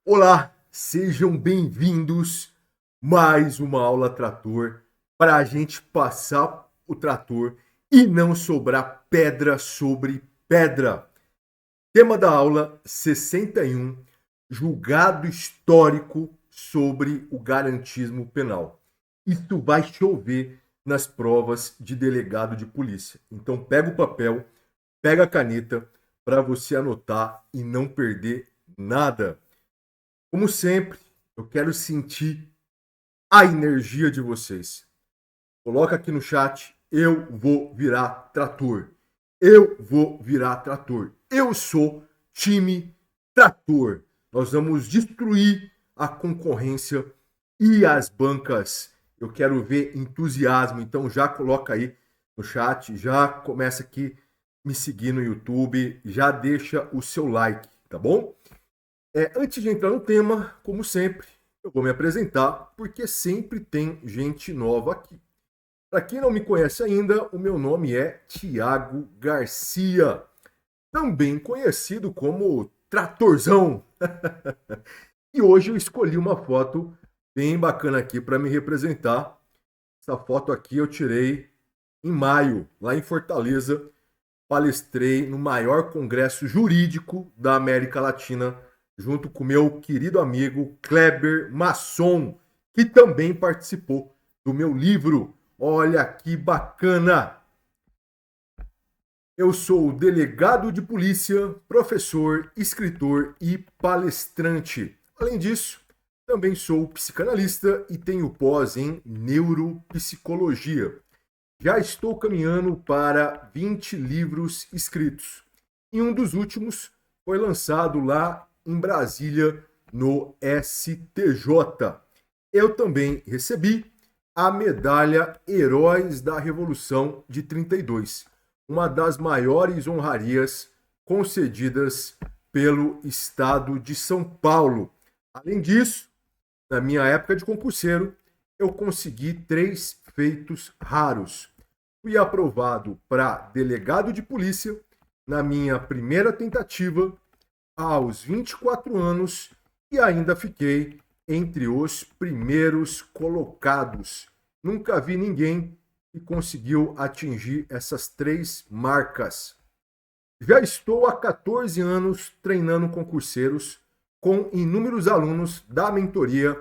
Olá, sejam bem-vindos mais uma aula trator para a gente passar o trator e não sobrar pedra sobre pedra. Tema da aula 61, julgado histórico sobre o garantismo penal. Isso vai chover nas provas de delegado de polícia. Então pega o papel, pega a caneta para você anotar e não perder nada. Como sempre, eu quero sentir a energia de vocês. Coloca aqui no chat, eu vou virar trator. Eu vou virar trator. Eu sou time trator. Nós vamos destruir a concorrência e as bancas. Eu quero ver entusiasmo, então já coloca aí no chat, já começa aqui me seguir no YouTube, já deixa o seu like, tá bom? Antes de entrar no tema, como sempre, eu vou me apresentar, porque sempre tem gente nova aqui. Para quem não me conhece ainda, o meu nome é Tiago Garcia, também conhecido como Tratorzão. E hoje eu escolhi uma foto bem bacana aqui para me representar. Essa foto aqui eu tirei em maio, lá em Fortaleza. Palestrei no maior congresso jurídico da América Latina, junto com meu querido amigo Kleber Masson, que também participou do meu livro. Olha que bacana! Eu sou delegado de polícia, professor, escritor e palestrante. Além disso, também sou psicanalista e tenho pós em neuropsicologia. Já estou caminhando para 20 livros escritos. E um dos últimos foi lançado lá em Brasília, no STJ. Eu também recebi a medalha Heróis da Revolução de 32, uma das maiores honrarias concedidas pelo Estado de São Paulo. Além disso, na minha época de concurseiro, eu consegui 3 feitos raros. Fui aprovado para delegado de polícia na minha primeira tentativa, aos 24 anos, e ainda fiquei entre os primeiros colocados. Nunca vi ninguém que conseguiu atingir essas 3 marcas. Já estou há 14 anos treinando concurseiros com inúmeros alunos da mentoria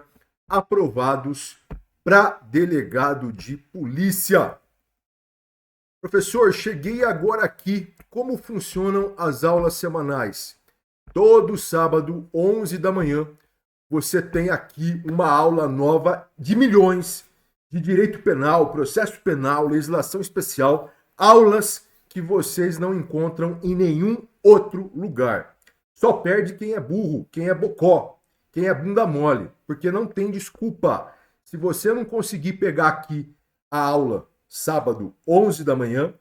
aprovados para delegado de polícia. Professor, cheguei agora aqui. Como funcionam as aulas semanais? Todo sábado, 11 da manhã, você tem aqui uma aula nova de milhões de direito penal, processo penal, legislação especial, aulas que vocês não encontram em nenhum outro lugar. Só perde quem é burro, quem é bocó, quem é bunda mole, porque não tem desculpa. Se você não conseguir pegar aqui a aula sábado, 11 da manhã,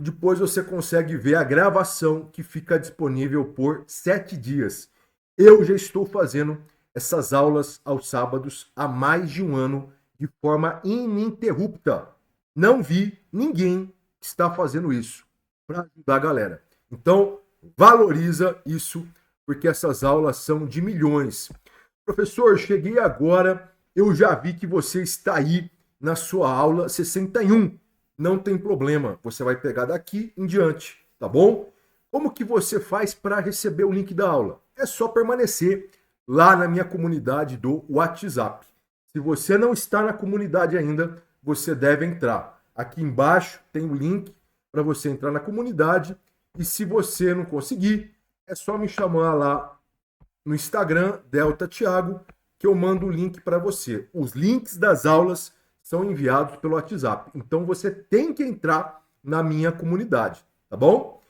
depois você consegue ver a gravação que fica disponível por 7 dias. Eu já estou fazendo essas aulas aos sábados há mais de um ano, de forma ininterrupta. Não vi ninguém que está fazendo isso para ajudar a galera. Então, valoriza isso, porque essas aulas são de milhões. Professor, cheguei agora, eu já vi que você está aí na sua aula 61. Não tem problema, você vai pegar daqui em diante, tá bom? Como que você faz para receber o link da aula? É só permanecer lá na minha comunidade do WhatsApp. Se você não está na comunidade ainda, você deve entrar. Aqui embaixo tem o link para você entrar na comunidade. E se você não conseguir, é só me chamar lá no Instagram, Delta Thiago, que eu mando o link para você. Os links das aulas são enviados pelo WhatsApp. Então você tem que entrar na minha comunidade, tá bom?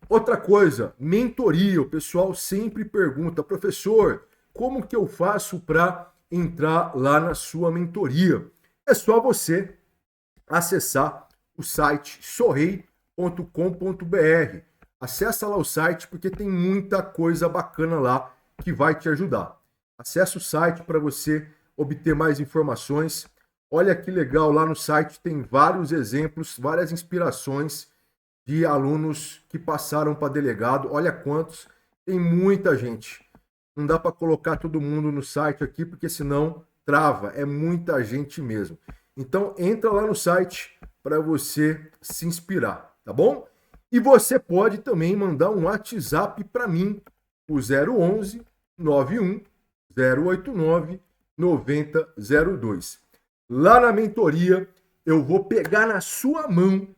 Outra coisa, mentoria. O pessoal sempre pergunta, professor, como que eu faço para entrar lá na sua mentoria? É só você acessar o site sorrei.com.br. Acessa lá o site porque tem muita coisa bacana lá que vai te ajudar. Acesse o site para você obter mais informações. Olha que legal, lá no site tem vários exemplos, várias inspirações de alunos que passaram para delegado. Olha quantos, tem muita gente. Não dá para colocar todo mundo no site aqui, porque senão trava. É muita gente mesmo. Então, entra lá no site para você se inspirar, tá bom? E você pode também mandar um WhatsApp para mim, o 011 91 089 9002. Lá na mentoria, eu vou pegar na sua mão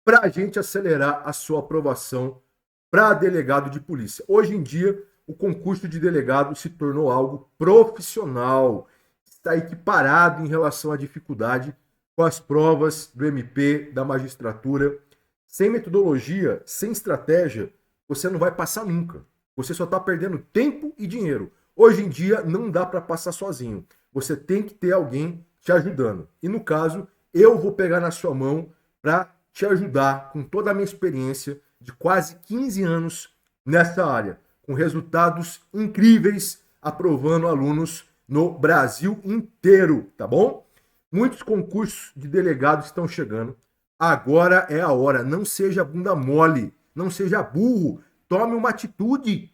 para a gente acelerar a sua aprovação para delegado de polícia. Hoje em dia, o concurso de delegado se tornou algo profissional, está equiparado em relação à dificuldade com as provas do MP, da magistratura. Sem metodologia, sem estratégia, você não vai passar nunca. Você só está perdendo tempo e dinheiro. Hoje em dia, não dá para passar sozinho. Você tem que ter alguém te ajudando. E no caso, eu vou pegar na sua mão para te ajudar com toda a minha experiência de quase 15 anos nessa área, com resultados incríveis, aprovando alunos no Brasil inteiro, tá bom? Muitos concursos de delegados estão chegando. Agora é a hora. Não seja bunda mole, não seja burro. Tome uma atitude.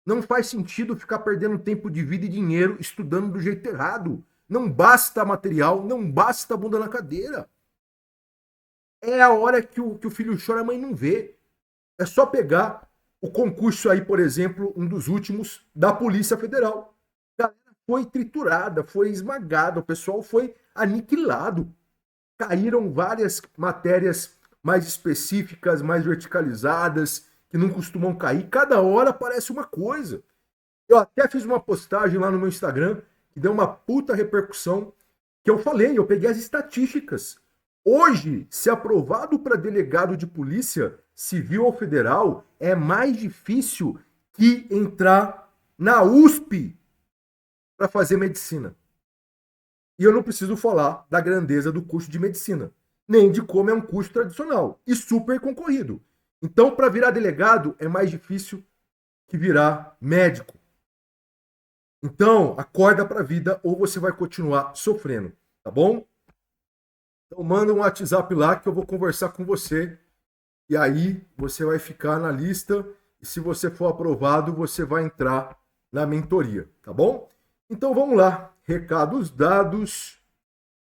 Não faz sentido ficar perdendo tempo de vida e dinheiro estudando do jeito errado. Não basta material, não basta bunda na cadeira. É a hora que o filho chora, a mãe não vê. É só pegar o concurso aí, por exemplo, um dos últimos da Polícia Federal. A galera foi triturada, foi esmagada, o pessoal foi aniquilado. Caíram várias matérias mais específicas, mais verticalizadas, que não costumam cair. Cada hora aparece uma coisa. Eu até fiz uma postagem lá no meu Instagram que deu uma puta repercussão, que eu peguei as estatísticas. Hoje, se aprovado para delegado de polícia civil ou federal, é mais difícil que entrar na USP para fazer medicina. E eu não preciso falar da grandeza do curso de medicina, nem de como é um curso tradicional e super concorrido. Então, para virar delegado, é mais difícil que virar médico. Então, acorda para a vida ou você vai continuar sofrendo, tá bom? Então, manda um WhatsApp lá que eu vou conversar com você. E aí, você vai ficar na lista. E se você for aprovado, você vai entrar na mentoria, tá bom? Então, vamos lá. Recados dados.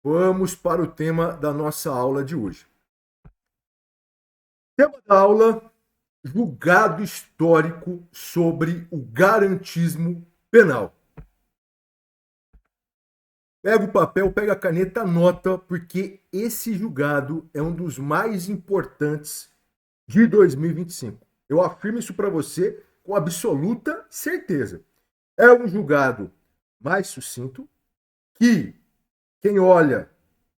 Vamos para o tema da nossa aula de hoje. Tema da aula: julgado histórico sobre o garantismo penal. Pega o papel, pega a caneta, anota, porque esse julgado é um dos mais importantes de 2025. Eu afirmo isso para você com absoluta certeza. É um julgado mais sucinto, que quem olha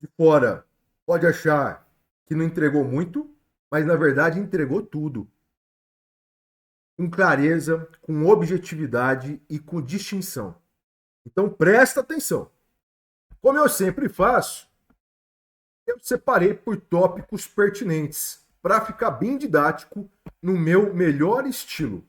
de fora pode achar que não entregou muito, mas na verdade entregou tudo. Com clareza, com objetividade e com distinção. Então presta atenção. Como eu sempre faço, eu separei por tópicos pertinentes, para ficar bem didático no meu melhor estilo.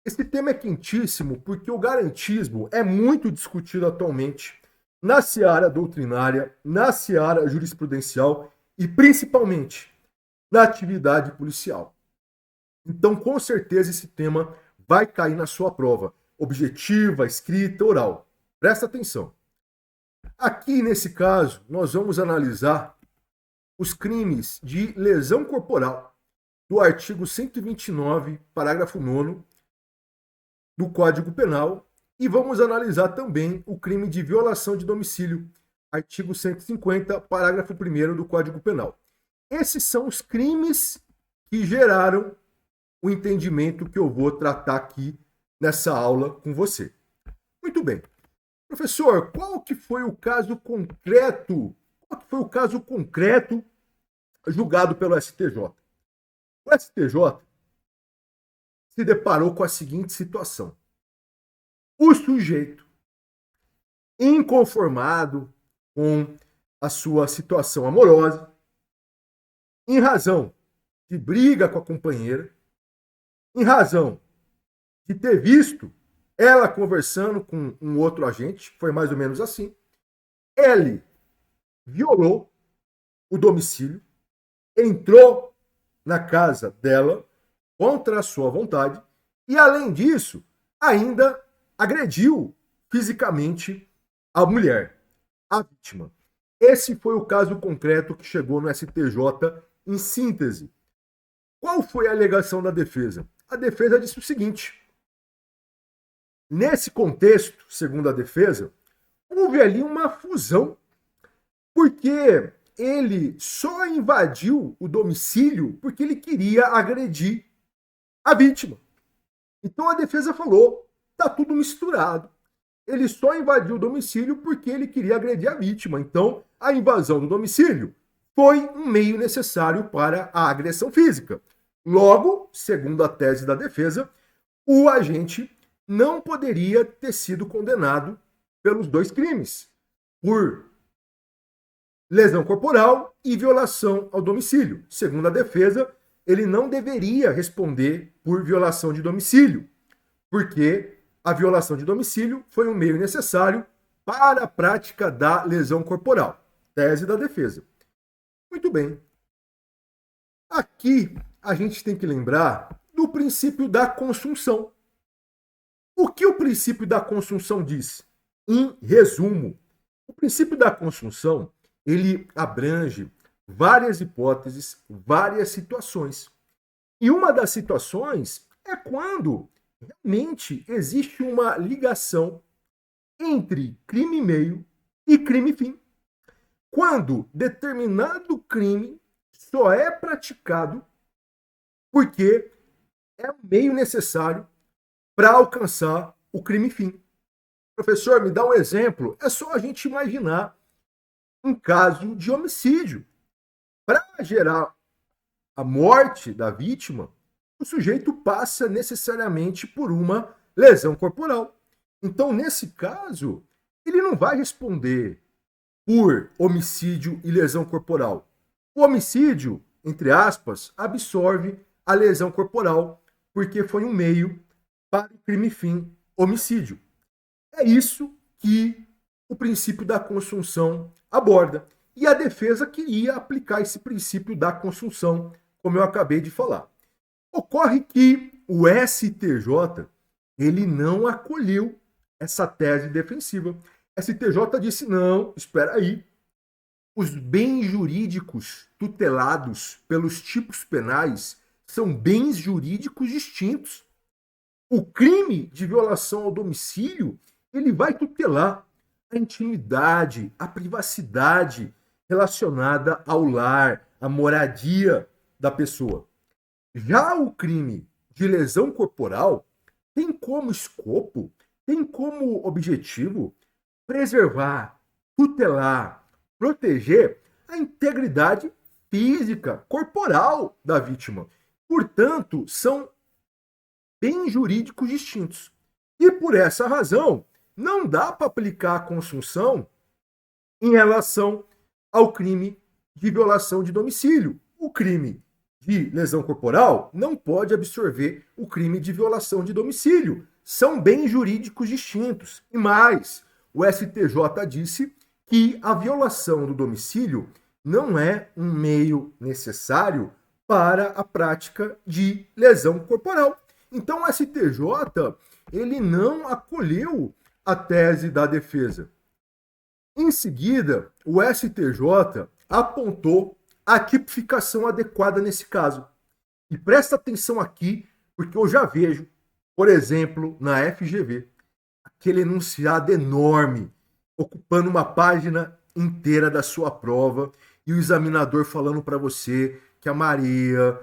Esse tema é quentíssimo porque o garantismo é muito discutido atualmente na seara doutrinária, na seara jurisprudencial e principalmente na atividade policial. Então, com certeza, esse tema vai cair na sua prova, objetiva, escrita, oral. Presta atenção. Aqui, nesse caso, nós vamos analisar os crimes de lesão corporal do artigo 129, parágrafo 9º do Código Penal, e vamos analisar também o crime de violação de domicílio, artigo 150, parágrafo 1º do Código Penal. Esses são os crimes que geraram o entendimento que eu vou tratar aqui nessa aula com você. Muito bem. Professor, qual que foi o caso concreto? Qual que foi o caso concreto julgado pelo STJ? O STJ se deparou com a seguinte situação. O sujeito, inconformado com a sua situação amorosa, em razão de briga com a companheira, em razão de ter visto ela conversando com um outro agente, foi mais ou menos assim, ele violou o domicílio, entrou na casa dela contra a sua vontade e, além disso, ainda agrediu fisicamente a mulher, a vítima. Esse foi o caso concreto que chegou no STJ em síntese. Qual foi a alegação da defesa? A defesa disse o seguinte: nesse contexto, segundo a defesa, houve ali uma fusão, porque ele só invadiu o domicílio porque ele queria agredir a vítima. Então a defesa falou, tá tudo misturado. Ele só invadiu o domicílio porque ele queria agredir a vítima. Então a invasão do domicílio foi um meio necessário para a agressão física. Logo, segundo a tese da defesa, o agente não poderia ter sido condenado pelos dois crimes, por lesão corporal e violação ao domicílio. Segundo a defesa, ele não deveria responder por violação de domicílio, porque a violação de domicílio foi um meio necessário para a prática da lesão corporal. Tese da defesa. Muito bem. Aqui a gente tem que lembrar do princípio da consunção. O que o princípio da consunção diz? Em resumo, o princípio da consunção, ele abrange várias hipóteses, várias situações. E uma das situações é quando realmente existe uma ligação entre crime meio e crime fim. Quando determinado crime só é praticado porque é um meio necessário para alcançar o crime fim. Professor, me dá um exemplo. É só a gente imaginar um caso de homicídio. Para gerar a morte da vítima, o sujeito passa necessariamente por uma lesão corporal. Então, nesse caso, ele não vai responder por homicídio e lesão corporal. O homicídio, entre aspas, absorve a lesão corporal, porque foi um meio para o crime fim, homicídio. É isso que o princípio da consunção aborda. E a defesa queria aplicar esse princípio da consunção, como eu acabei de falar. Ocorre que o STJ, ele não acolheu essa tese defensiva. STJ disse, não, espera aí. Os bens jurídicos tutelados pelos tipos penais são bens jurídicos distintos. O crime de violação ao domicílio, ele vai tutelar a intimidade, a privacidade relacionada ao lar, à moradia da pessoa. Já o crime de lesão corporal tem como escopo, tem como objetivo preservar, tutelar, proteger a integridade física, corporal da vítima. Portanto, são bens jurídicos distintos. E por essa razão, não dá para aplicar a consunção em relação ao crime de violação de domicílio. O crime de lesão corporal não pode absorver o crime de violação de domicílio. São bens jurídicos distintos. E mais, o STJ disse que a violação do domicílio não é um meio necessário para a prática de lesão corporal. Então o STJ, ele não acolheu a tese da defesa. Em seguida, o STJ apontou a tipificação adequada nesse caso. E presta atenção aqui, porque eu já vejo, por exemplo, na FGV, aquele enunciado enorme, ocupando uma página inteira da sua prova, e o examinador falando para você que a Maria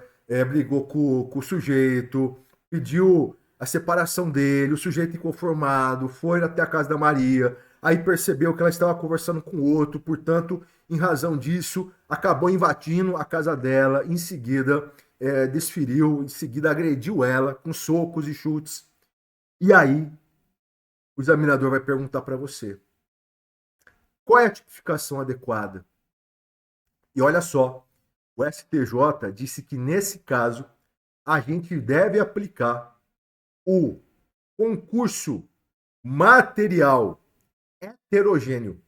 brigou com o sujeito, pediu a separação dele, o sujeito inconformado, foi até a casa da Maria, aí percebeu que ela estava conversando com outro, portanto, em razão disso, acabou invadindo a casa dela, em seguida desferiu, em seguida agrediu ela com socos e chutes. E aí, o examinador vai perguntar para você, qual é a tipificação adequada? E olha só, o STJ disse que nesse caso, a gente deve aplicar o concurso material heterogêneo.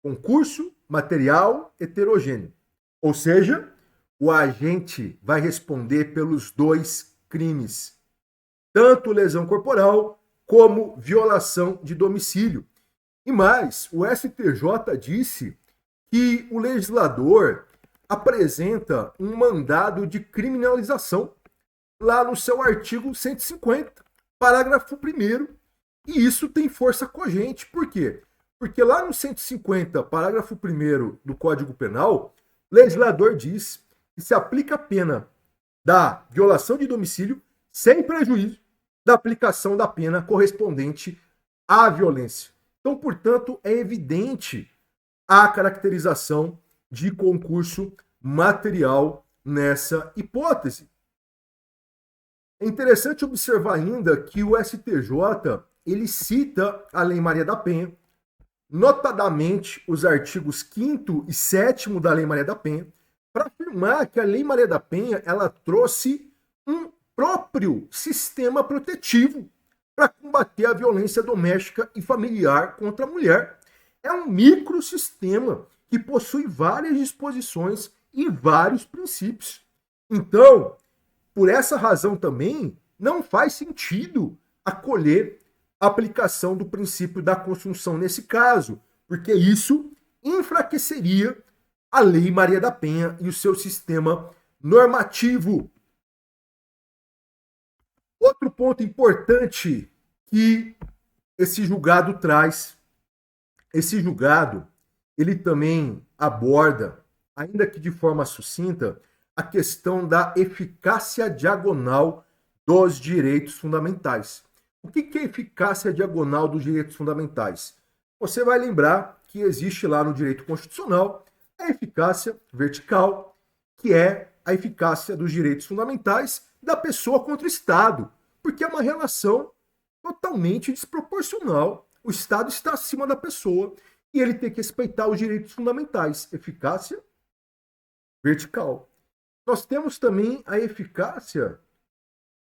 Concurso material heterogêneo. Ou seja, o agente vai responder pelos dois crimes, tanto lesão corporal como violação de domicílio. E mais, o STJ disse que o legislador apresenta um mandado de criminalização lá no seu artigo 150, parágrafo 1º, e isso tem força cogente. Por quê? Porque lá no 150, parágrafo 1º do Código Penal, o legislador diz que se aplica a pena da violação de domicílio sem prejuízo da aplicação da pena correspondente à violência. Então, portanto, é evidente a caracterização de concurso material nessa hipótese. É interessante observar ainda que o STJ ele cita a Lei Maria da Penha, notadamente os artigos 5º e 7º da Lei Maria da Penha, para afirmar que a Lei Maria da Penha ela trouxe um próprio sistema protetivo para combater a violência doméstica e familiar contra a mulher. É um microsistema que possui várias disposições e vários princípios. Então, por essa razão também, não faz sentido acolher a aplicação do princípio da consunção nesse caso, porque isso enfraqueceria a Lei Maria da Penha e o seu sistema normativo. Outro ponto importante que esse julgado traz, esse julgado, ele também aborda, ainda que de forma sucinta, a questão da eficácia diagonal dos direitos fundamentais. O que é eficácia diagonal dos direitos fundamentais? Você vai lembrar que existe lá no direito constitucional a eficácia vertical, que é a eficácia dos direitos fundamentais da pessoa contra o Estado, porque é uma relação totalmente desproporcional. O Estado está acima da pessoa e ele tem que respeitar os direitos fundamentais. Eficácia vertical. Nós temos também a eficácia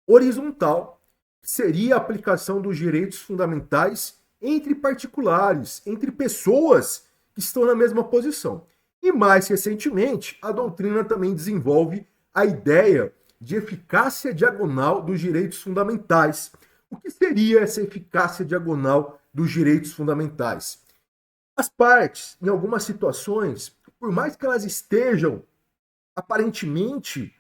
horizontal, que seria a aplicação dos direitos fundamentais entre particulares, entre pessoas que estão na mesma posição. E mais recentemente, a doutrina também desenvolve a ideia de eficácia diagonal dos direitos fundamentais. O que seria essa eficácia diagonal dos direitos fundamentais? As partes, em algumas situações, por mais que elas estejam aparentemente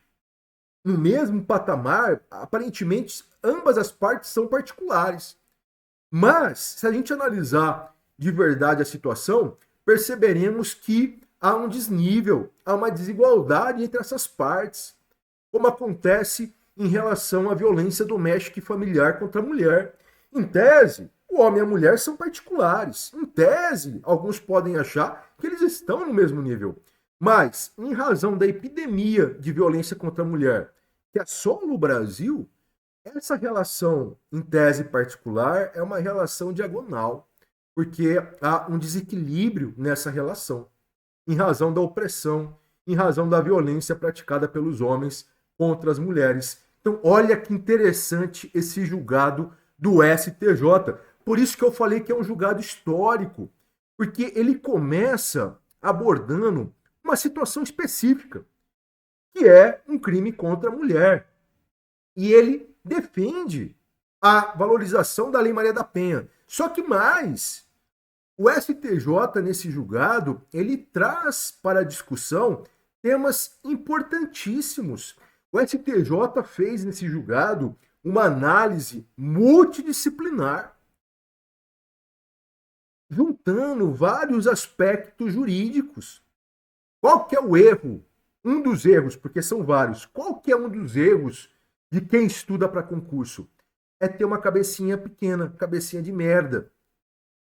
no mesmo patamar, aparentemente ambas as partes são particulares. Mas, se a gente analisar de verdade a situação, perceberemos que há um desnível, há uma desigualdade entre essas partes, como acontece em relação à violência doméstica e familiar contra a mulher. Em tese, o homem e a mulher são particulares. Em tese, alguns podem achar que eles estão no mesmo nível. Mas, em razão da epidemia de violência contra a mulher que assola o Brasil, essa relação, em tese particular, é uma relação diagonal, porque há um desequilíbrio nessa relação, em razão da opressão, em razão da violência praticada pelos homens contra as mulheres. Então, olha que interessante esse julgado do STJ. Por isso que eu falei que é um julgado histórico, porque ele começa abordando uma situação específica, que é um crime contra a mulher. E ele defende a valorização da Lei Maria da Penha. Só que mais, o STJ, nesse julgado, ele traz para a discussão temas importantíssimos. O STJ fez nesse julgado uma análise multidisciplinar, juntando vários aspectos jurídicos. Qual que é o erro? Um dos erros, porque são vários. Qual que é um dos erros de quem estuda para concurso? É ter uma cabecinha pequena, cabecinha de merda.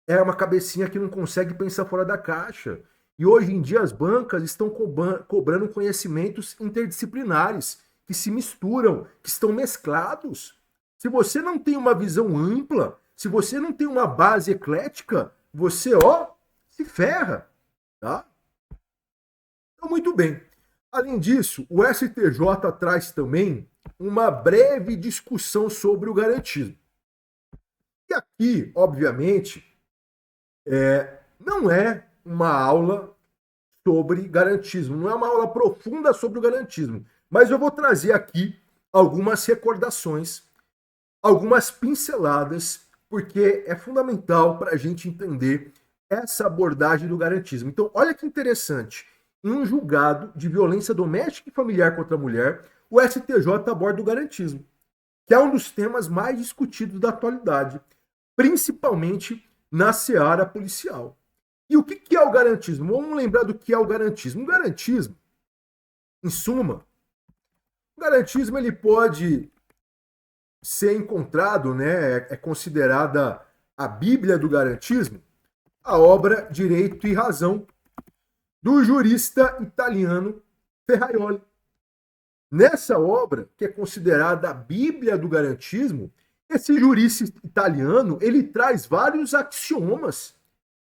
É uma cabecinha que não consegue pensar fora da caixa. E hoje em dia as bancas estão cobrando conhecimentos interdisciplinares, que se misturam, que estão mesclados. Se você não tem uma visão ampla, se você não tem uma base eclética, você, se ferra, tá? Então, muito bem. Além disso, o STJ traz também uma breve discussão sobre o garantismo. E aqui, obviamente, não é uma aula sobre garantismo, não é uma aula profunda sobre o garantismo, mas eu vou trazer aqui algumas recordações, algumas pinceladas porque é fundamental para a gente entender essa abordagem do garantismo. Então, olha que interessante. Em um julgado de violência doméstica e familiar contra a mulher, o STJ aborda o garantismo, que é um dos temas mais discutidos da atualidade, principalmente na seara policial. E o que é o garantismo? Vamos lembrar do que é o garantismo. O garantismo, em suma, o garantismo ele pode ser encontrado, né, é considerada a Bíblia do garantismo, a obra Direito e Razão, do jurista italiano Ferraioli. Nessa obra, que é considerada a Bíblia do garantismo, esse jurista italiano, ele traz vários axiomas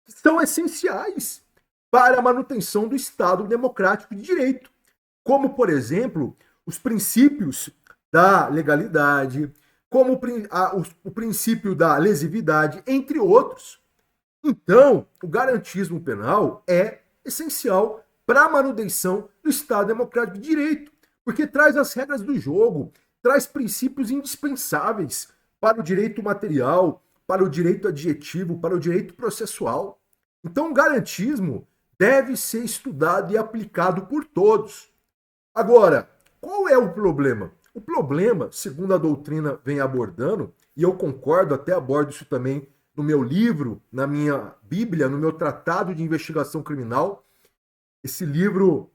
que são essenciais para a manutenção do Estado democrático de direito, como, por exemplo, os princípios da legalidade, como o princípio da lesividade, entre outros. Então, o garantismo penal é essencial para a manutenção do Estado democrático de direito, porque traz as regras do jogo, traz princípios indispensáveis para o direito material, para o direito adjetivo, para o direito processual. Então, o garantismo deve ser estudado e aplicado por todos. Agora, qual é o problema? O problema, segundo a doutrina vem abordando, e eu concordo, até abordo isso também no meu livro, na minha Bíblia, no meu Tratado de Investigação Criminal. Esse livro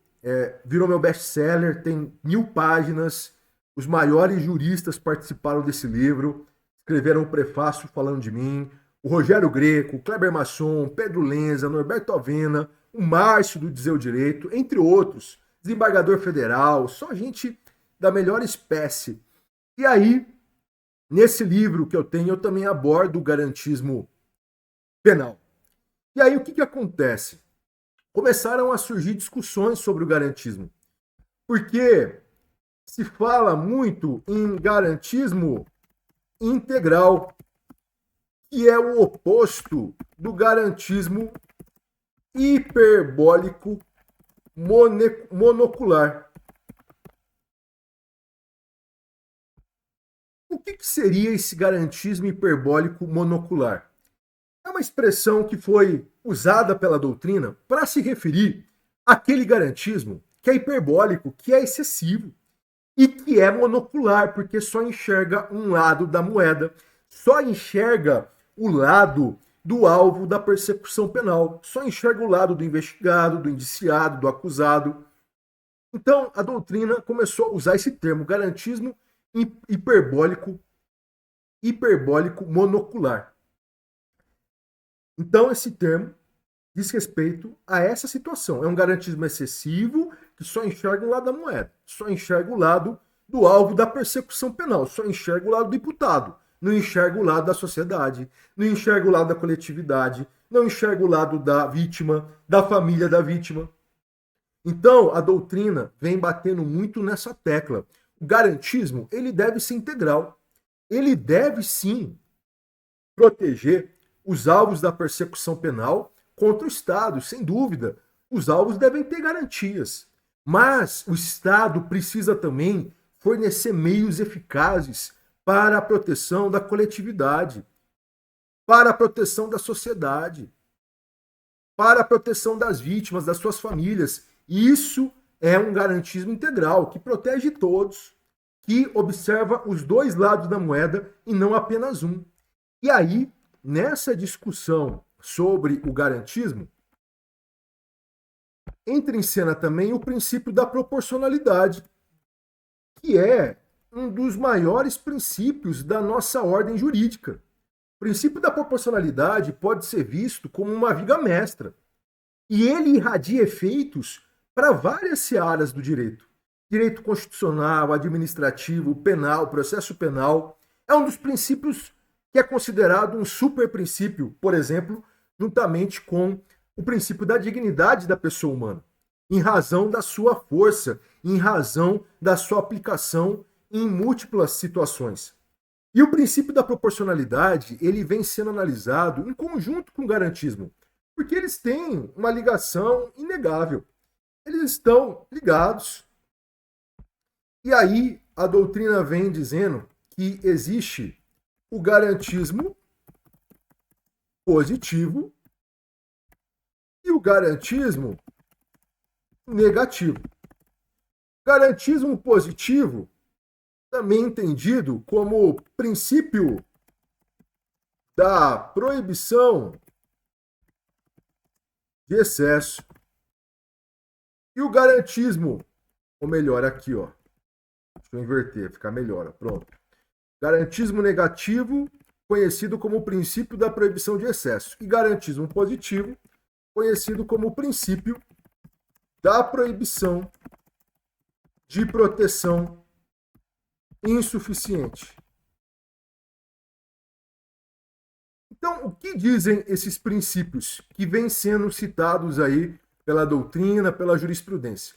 virou meu best-seller, tem 1000 páginas, os maiores juristas participaram desse livro, escreveram um prefácio falando de mim, o Rogério Greco, o Kleber Masson, Pedro Lenza, Norberto Avena, o Márcio do Dizer o Direito, entre outros, desembargador federal, só gente da melhor espécie. E aí, nesse livro que eu tenho, eu também abordo o garantismo penal. E aí, o que acontece? Começaram a surgir discussões sobre o garantismo, porque se fala muito em garantismo integral, que é o oposto do garantismo hiperbólico monocular. O que seria esse garantismo hiperbólico monocular? É uma expressão que foi usada pela doutrina para se referir àquele garantismo que é hiperbólico, que é excessivo e que é monocular, porque só enxerga um lado da moeda, só enxerga o lado do alvo da persecução penal, só enxerga o lado do investigado, do indiciado, do acusado. Então, a doutrina começou a usar esse termo, garantismo hiperbólico monocular. Então, esse termo diz respeito a essa situação. É um garantismo excessivo que só enxerga o lado da moeda, só enxerga o lado do alvo da persecução penal, só enxerga o lado do imputado, não enxerga o lado da sociedade, não enxerga o lado da coletividade, não enxerga o lado da vítima, da família da vítima. Então, a doutrina vem batendo muito nessa tecla. O garantismo, ele deve ser integral. Ele deve, sim, proteger os alvos da persecução penal contra o Estado, sem dúvida. Os alvos devem ter garantias. Mas o Estado precisa também fornecer meios eficazes para a proteção da coletividade, para a proteção da sociedade, para a proteção das vítimas, das suas famílias. Isso é um garantismo integral, que protege todos, que observa os dois lados da moeda e não apenas um. E aí, nessa discussão sobre o garantismo, entra em cena também o princípio da proporcionalidade, que é um dos maiores princípios da nossa ordem jurídica. O princípio da proporcionalidade pode ser visto como uma viga mestra, e ele irradia efeitos para várias searas do direito. Direito constitucional, administrativo, penal, processo penal. É um dos princípios que é considerado um super princípio, por exemplo, juntamente com o princípio da dignidade da pessoa humana, em razão da sua força, em razão da sua aplicação em múltiplas situações. E o princípio da proporcionalidade, ele vem sendo analisado em conjunto com o garantismo, porque eles têm uma ligação inegável. Eles estão ligados. E aí a doutrina vem dizendo que existe o garantismo positivo e o garantismo negativo. Garantismo positivo, também entendido como princípio da proibição de excesso. E o garantismo, ou melhor, aqui, ó. Deixa eu inverter, ficar melhor, ó. Pronto. Garantismo negativo, conhecido como o princípio da proibição de excesso. E garantismo positivo, conhecido como o princípio da proibição de proteção insuficiente. Então, o que dizem esses princípios que vêm sendo citados aí pela doutrina, pela jurisprudência?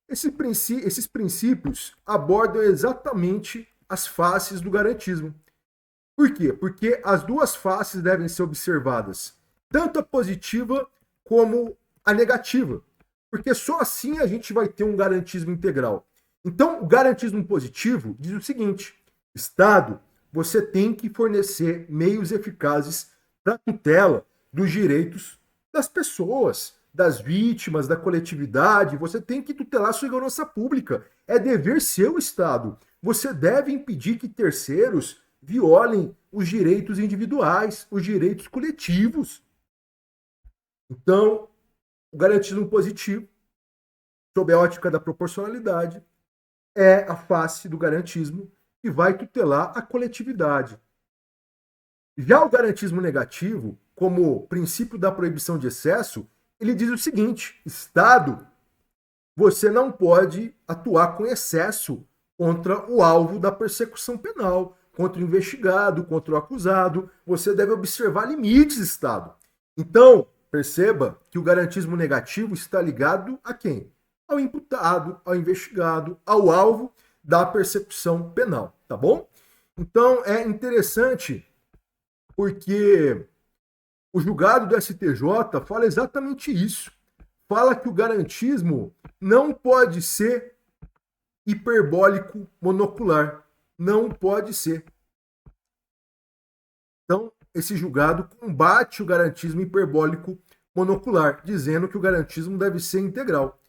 Esses princípios abordam exatamente as faces do garantismo. Por quê? Porque as duas faces devem ser observadas, tanto a positiva como a negativa. Porque só assim a gente vai ter um garantismo integral. Então, o garantismo positivo diz o seguinte: Estado, você tem que fornecer meios eficazes para a tutela dos direitos das pessoas, das vítimas, da coletividade. Você tem que tutelar a segurança pública. É dever seu, Estado. Você deve impedir que terceiros violem os direitos individuais, os direitos coletivos. Então, o garantismo positivo, sob a ótica da proporcionalidade, é a face do garantismo que vai tutelar a coletividade. Já o garantismo negativo, como princípio da proibição de excesso, ele diz o seguinte: Estado, você não pode atuar com excesso contra o alvo da persecução penal, contra o investigado, contra o acusado. Você deve observar limites, Estado. Então, perceba que o garantismo negativo está ligado a quem? Ao imputado, ao investigado, ao alvo da persecução penal, tá bom? Então, é interessante porque o julgado do STJ fala exatamente isso. Fala que o garantismo não pode ser hiperbólico monocular. Não pode ser. Então, esse julgado combate o garantismo hiperbólico monocular, dizendo que o garantismo deve ser integral.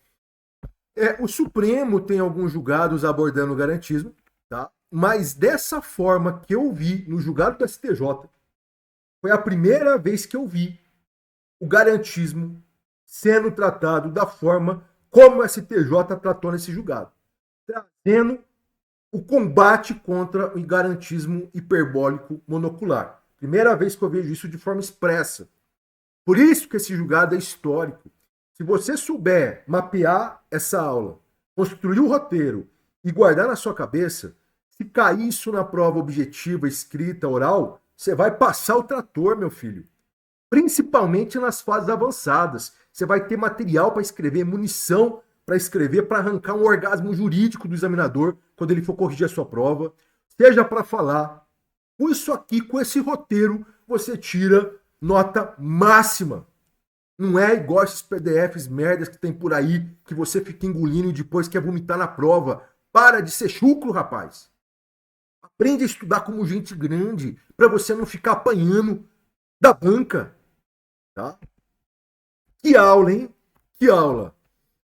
O Supremo tem alguns julgados abordando o garantismo, tá? Mas dessa forma que eu vi no julgado do STJ, foi a primeira vez que eu vi o garantismo sendo tratado da forma como o STJ tratou nesse julgado, trazendo o combate contra o garantismo hiperbólico monocular. Primeira vez que eu vejo isso de forma expressa. Por isso que esse julgado é histórico. Se você souber mapear essa aula, construir o roteiro e guardar na sua cabeça, se cair isso na prova objetiva, escrita, oral, você vai passar o trator, meu filho. Principalmente nas fases avançadas. Você vai ter material para escrever, munição para escrever, para arrancar um orgasmo jurídico do examinador quando ele for corrigir a sua prova. Seja para falar. Com isso aqui, com esse roteiro, você tira nota máxima. Não é igual esses PDFs merdas que tem por aí, que você fica engolindo e depois quer vomitar na prova. Para de ser chucro, rapaz. Aprende a estudar como gente grande, para você não ficar apanhando da banca. Tá? Que aula, hein? Que aula.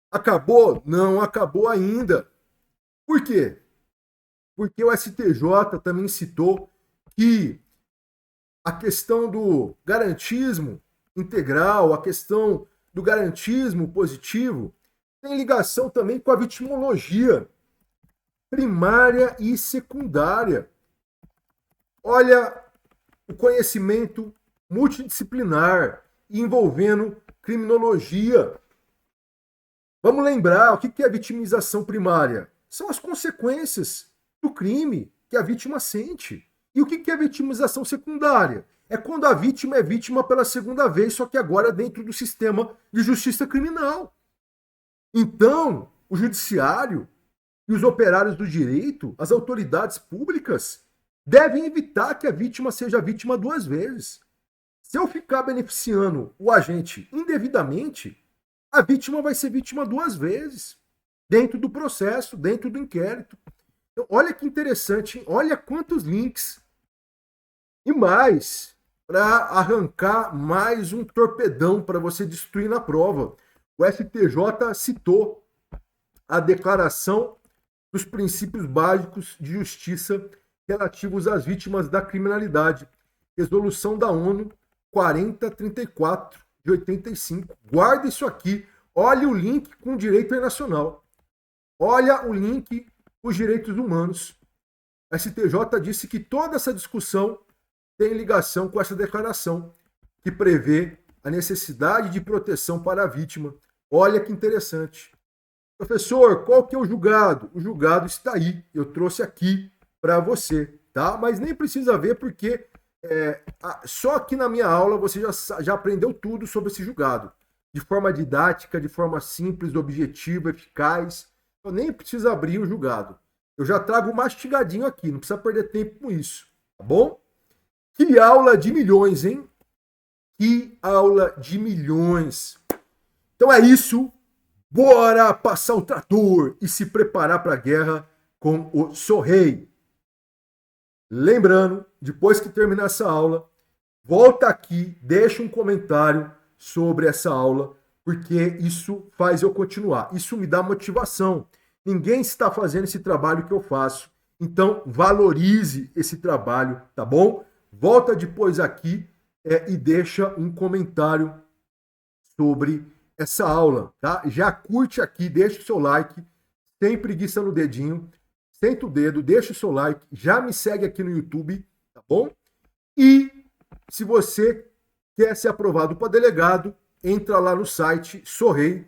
Acabou? Não acabou ainda. Por quê? Porque o STJ também citou que a questão do garantismo integral, a questão do garantismo positivo, tem ligação também com a vitimologia primária e secundária. Olha o conhecimento multidisciplinar envolvendo criminologia. Vamos lembrar o que é vitimização primária? São as consequências do crime que a vítima sente. E o que é vitimização secundária? É quando a vítima é vítima pela segunda vez, só que agora dentro do sistema de justiça criminal. Então, o judiciário e os operários do direito, as autoridades públicas, devem evitar que a vítima seja vítima duas vezes. Se eu ficar beneficiando o agente indevidamente, a vítima vai ser vítima duas vezes, dentro do processo, dentro do inquérito. Então, olha que interessante, hein? Olha quantos links. E mais, para arrancar mais um torpedão para você destruir na prova. O STJ citou a Declaração dos Princípios Básicos de Justiça relativos às vítimas da criminalidade, resolução da ONU 4034 de 85. Guarda isso aqui. Olha o link com o direito internacional. Olha o link com os direitos humanos. A STJ disse que toda essa discussão tem ligação com essa declaração, que prevê a necessidade de proteção para a vítima. Olha que interessante. Professor, qual que é o julgado? O julgado está aí. Eu trouxe aqui para você, tá? Mas nem precisa ver porque só aqui na minha aula você já aprendeu tudo sobre esse julgado. De forma didática, de forma simples, objetiva, eficaz. Eu nem preciso abrir o julgado. Eu já trago mastigadinho aqui, não precisa perder tempo com isso, tá bom? Que aula de milhões, hein? Que aula de milhões. Então é isso. Bora passar o trator e se preparar para a guerra com o Sorrei. Lembrando, depois que terminar essa aula, volta aqui, deixa um comentário sobre essa aula, porque isso faz eu continuar. Isso me dá motivação. Ninguém está fazendo esse trabalho que eu faço. Então, valorize esse trabalho, tá bom? Volta depois aqui e deixa um comentário sobre essa aula, tá? Já curte aqui, deixa o seu like, sem preguiça no dedinho, senta o dedo, deixa o seu like, já me segue aqui no YouTube, tá bom? E se você quer ser aprovado para delegado, entra lá no site sorrei.com.br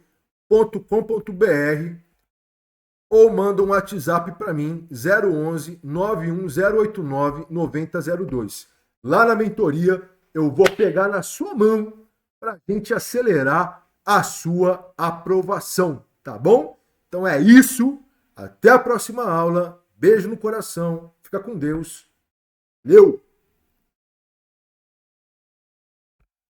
ou manda um WhatsApp para mim, 011 91089 9002. Lá na mentoria, eu vou pegar na sua mão para a gente acelerar a sua aprovação, tá bom? Então é isso. Até a próxima aula. Beijo no coração. Fica com Deus. Valeu!